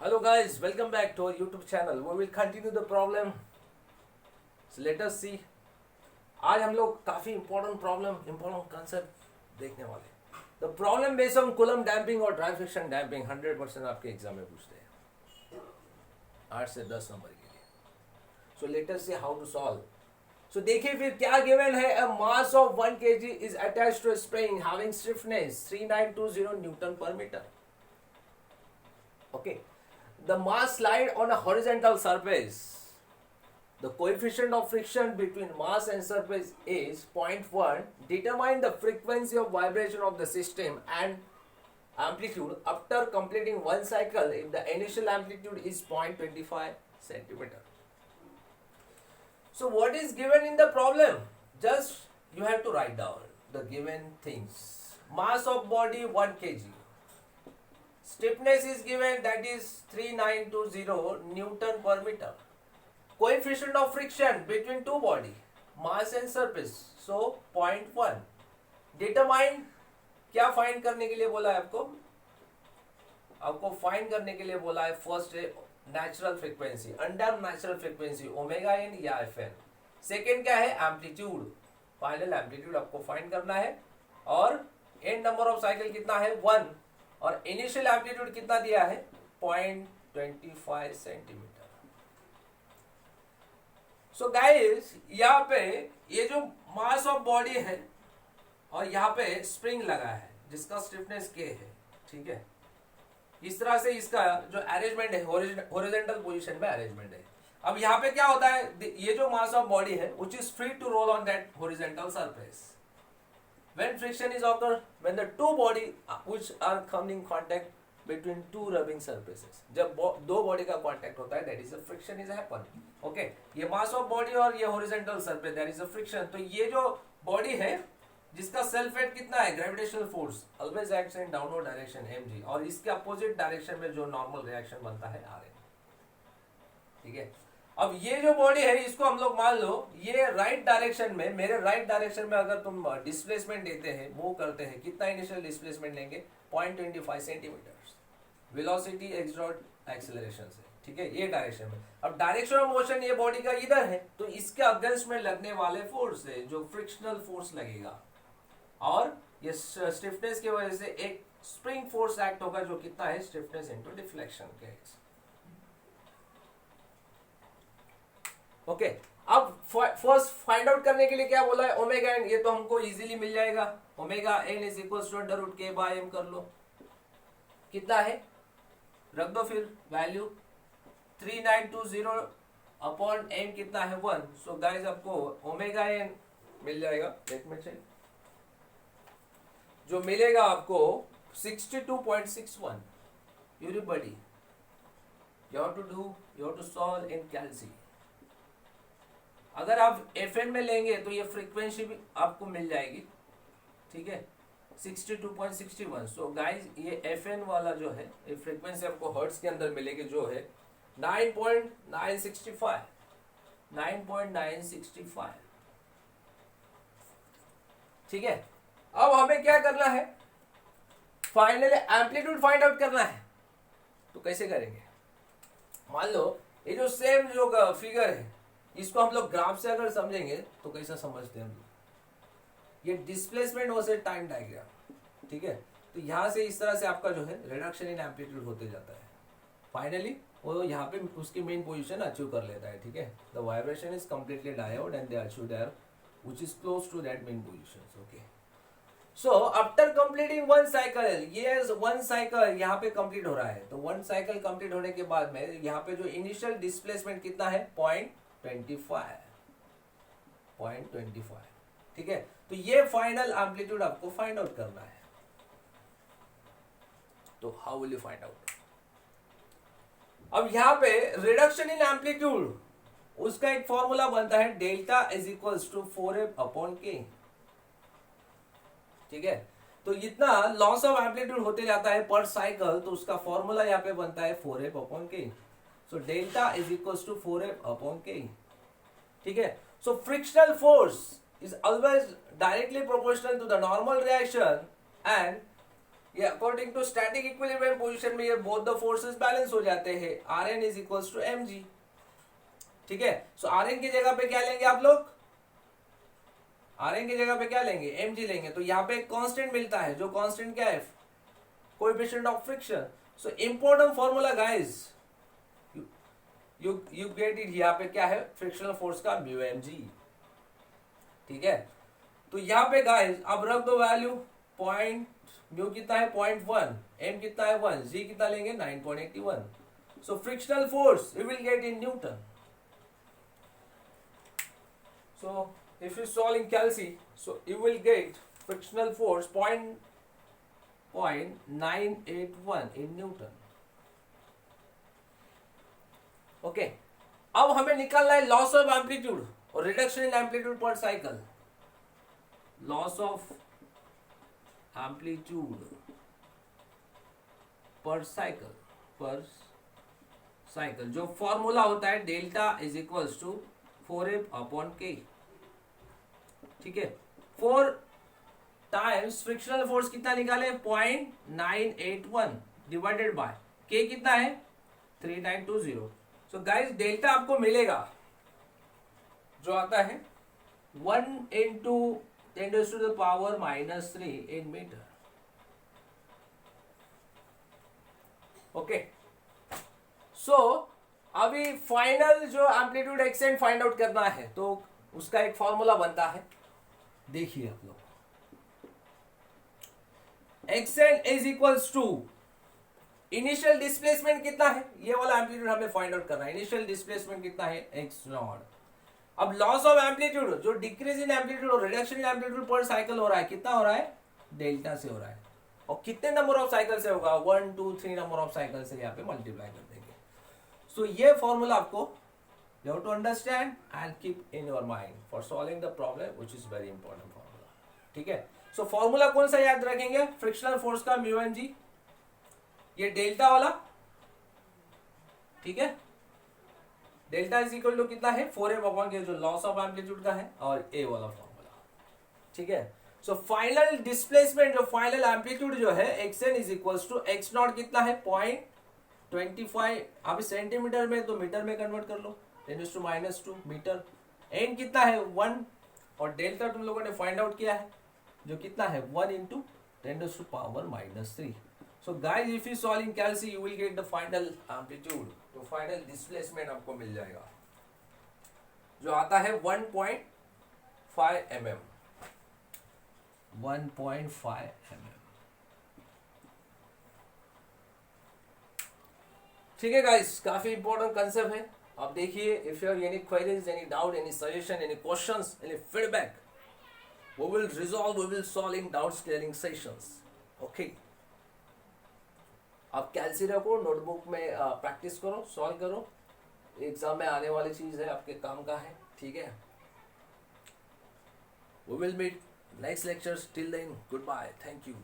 Hello guys, welcome back to our YouTube channel. We will continue the problem. So let us see. आज हम लोग काफी important problem, important concept देखने वाले. The problem based on Coulomb damping और dry friction damping 100% आपके exam में पूछते हैं 8 से 10 नंबर के लिए. So let us see how to solve. So देखिए फिर क्या given है. A mass of 1 kg is attached to a spring having stiffness 3920 Newton per meter. Okay. The mass slide on a horizontal surface. The coefficient of friction between mass and surface is 0.1. Determine the frequency of vibration of the system and amplitude after completing one cycle if the initial amplitude is 0.25 centimeter. So what is given in the problem? Just you have to write down the given things. Mass of body 1 kg. Stiffness is given, that is 3920 Newton per meter. Coefficient of friction between two body, mass and surface, so 0.1. Determine, क्या find करने के लिए बोला है आपको? आपको find करने के लिए बोला है first natural frequency, under natural frequency omega N या एफ एन. सेकेंड क्या है? एम्पलीट्यूड, फाइनल एम्पलीट्यूड आपको फाइंड करना है. और एन नंबर ऑफ साइकिल कितना है? 1. और इनिशियल एम्पलीट्यूड कितना दिया है? 0.25 सेंटीमीटर. सो गाइस यहाँ पे ये जो मास ऑफ बॉडी है और यहाँ पे स्प्रिंग लगा है जिसका स्टिफनेस के है, ठीक है. इस तरह से इसका जो अरेंजमेंट है हॉरिजॉन्टल पोजीशन में अरेंजमेंट है. अब यहाँ पे क्या होता है? ये जो मास ऑफ बॉडी है which is free to roll on that horizontal surface. When friction is occur, when the two body which are coming in contact between two rubbing surfaces, जब दो बॉडी का कांटेक्ट होता है that is a friction is happen. Okay, ये mass of body और ये horizontal surface that is a friction. तो ये जो बॉडी है जिसका सेल्फ वेट कितना है? Gravitational force always acts in downward direction mg, और इसके अपोजिट डायरेक्शन में जो नॉर्मल रिएक्शन बनता है rn. ठीक है. अब ये जो बॉडी है इसको हम लोग मान लो ये राइट डायरेक्शन में, मेरे राइट डायरेक्शन में अगर तुम डिस्प्लेसमेंट देते हैं, मूव करते हैं, कितना इनिशियल डिस्प्लेसमेंट लेंगे? 0.25 centimetre. Velocity x dot acceleration से, ठीक है, ये डायरेक्शन में. अब डायरेक्शन ऑफ मोशन ये बॉडी का इधर है, तो इसके अगेंस्ट में लगने वाले फोर्स है जो फ्रिक्शनल फोर्स लगेगा, और ये स्टिफनेस की वजह से एक स्प्रिंग फोर्स एक्ट होगा जो कितना है? Stiffness into deflection K. Okay. अब फर्स्ट फाइंड आउट करने के लिए क्या बोला है? Omega N. ये तो हमको इजीली मिल जाएगा. Omega N is equal to under root K by M कर लो. कितना है? रख दो फिर वैल्यू. 3920 अपॉन एन कितना है? 1. सो गाइस आपको ओमेगा एन मिल जाएगा. एक मिनट से जो मिलेगा आपको 62.61. Everybody you have to solve in calci. अगर आप एफएन में लेंगे तो ये फ्रीक्वेंसी भी आपको मिल जाएगी, ठीक है, 62.61. सो गाइस ये एफएन वाला जो है ये फ्रीक्वेंसी आपको हर्ट्ज के अंदर मिलेगी जो है 9.965. 9.965. ठीक है. अब हमें क्या करना है? फाइनली एम्पलीट्यूड फाइंड आउट करना है. तो कैसे करेंगे? मान लो ये जो सेम जो फिगर है इसको हम लोग ग्राफ से अगर समझेंगे तो कैसा समझते हैं हम लोग? ये डिस्प्लेसमेंट वर्सेस टाइम डायग्राम, ठीक है. तो यहां से इस तरह से आपका जो है रिडक्शन इन एम्पलीट्यूड होते जाता है. फाइनली वो यहाँ पे उसकी मेन पोजीशन अचीव कर लेता है, ठीक है. The vibration is completely died and they achieve there which is close to that mean position. Okay. So after completing one cycle, ये वन साइकिल यहाँ पे कंप्लीट हो रहा है. तो वन साइकिल कंप्लीट होने के बाद में यहाँ पे जो इनिशियल डिस्प्लेसमेंट कितना है? 0.25. ठीक है. तो ये फाइनल एम्पलीट्यूड आपको फाइंड आउट करना है. तो how will you find out? अब यहाँ पे रिडक्शन इन एम्पलीट्यूड उसका एक फॉर्मूला बनता है delta is equals to 4f upon K. ठीक है. तो इतना लॉस ऑफ एम्पलीट्यूड होते जाता है पर साइकिल, तो उसका फॉर्मूला यहाँ पे बनता है 4f अपॉन के. So delta is equals to 4f upon k. ठीक है. So frictional force is always directly proportional to the normal reaction, and ये according to static equilibrium position में ये बोथ द फोर्सेस बैलेंस हो जाते हैं, Rn is equals to mg। ठीक है, सो Rn की जगह पे क्या लेंगे आप लोग, Rn की जगह पे क्या लेंगे, mg लेंगे। तो यहाँ पे एक कांस्टेंट मिलता है, जो कांस्टेंट क्या है, coefficient of friction. So important formula guys, you get it, यहाँ पे क्या है, फ्रिक्शनल फोर्स का म्यू mg। ठीक है, तो यहाँ पे गाइस अब रख दो वैल्यू, पॉइंट म्यू कितना है 0.1, m कितना है 1, g कितना लेंगे 9.81। सो frictional force you will get in newton. So if you solve in Kelsey, so you will get frictional force 0.981 in Newton. Okay, अब हमें निकालना है लॉस ऑफ एम्पलीट्यूड और reduction in amplitude per cycle. Loss of amplitude per cycle जो formula होता है delta is equals to 4f upon k। ठीक है, 4 टाइम्स फ्रिक्शनल फोर्स कितना निकाले 0.981 डिवाइडेड बाय k कितना है 3920। सो गाइस डेल्टा आपको मिलेगा जो आता है 1 into 10 to the power -3 in meter. Okay, so अभी फाइनल जो एम्पलीट्यूड एक्सटेंट फाइंड आउट करना है तो उसका एक फॉर्मूला बनता है, देखिए आप लोग, extent is equals to initial displacement कितना है, ये वाला एम्पलीट्यूड हमें फाइंड आउट करना है। इनिशियल डिस्प्लेसमेंट कितना है x नॉट। अब लॉस ऑफ एम्पलीट्यूड जो डिक्रीज इन एम्पलीट्यूड और reduction in amplitude per cycle हो रहा है, कितना हो रहा है, डेल्टा से हो रहा है। और कितने नंबर ऑफ साइकिल से होगा, 1 2 3 नंबर ऑफ साइकिल से यहाँ पे मल्टीप्लाई कर देंगे। सो ये फॉर्मूला आपको you have to understand and keep in your mind for solving the problem, which is very important formula। ठीक है, सो फॉर्मूला कौन सा याद रखेंगे, फ्रिक्शनल फोर्स का म्यू mg, ये डेल्टा वाला। ठीक है, डेल्टा इज इक्वल टू कितना है 4f अपॉन के, जो लॉस ऑफ एम्पलीट्यूड का है, और ए वाला फॉर्मूला। ठीक है, सो फाइनल डिस्प्लेसमेंट जो फाइनल एम्पलीट्यूड जो है xn is equals to x naught कितना है 0.25, अभी सेंटीमीटर में तो मीटर में कन्वर्ट कर लो, 10⁻² मीटर। एन कितना है 1 और डेल्टा तुम लोगों ने फाइंड आउट किया है जो कितना है 1 into 10⁻⁻3। So guys if you solve in कैलसी you will get the final amplitude, तो फाइनल डिस्प्लेसमेंट आपको मिल जाएगा जो आता है 1.5 mm। 1.5 mm। ठीक है गाइस, काफी इंपॉर्टेंट कंसेप्ट है। अब देखिए, if you have any queries, any doubt, any suggestion, any questions, any feedback, we will resolve, we will solve in doubts clearing sessions। okay, आप कैलसी रखो, नोटबुक में प्रैक्टिस करो, सॉल्व करो, एग्जाम में आने वाली चीज है, आपके काम का है। ठीक है, we will meet next lectures, till then goodbye, thank you।